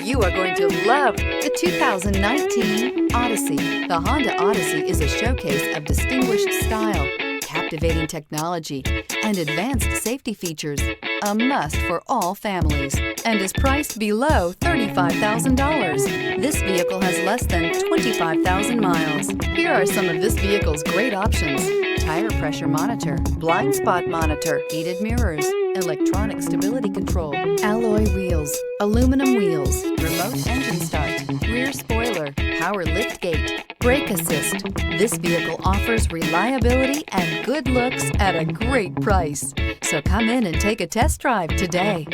You are going to love the 2019 Odyssey. The Honda Odyssey is a showcase of distinguished style, captivating technology, and advanced safety features. A must for all families, and is priced below $35,000. This vehicle has less than 25,000 miles. Here are some of this vehicle's great options: tire pressure monitor, blind spot monitor, heated mirrors, electronic stability control, alloy wheels, aluminum wheels, remote engine start, rear spoiler, power liftgate, brake assist. This vehicle offers reliability and good looks at a great price. So come in and take a test drive today.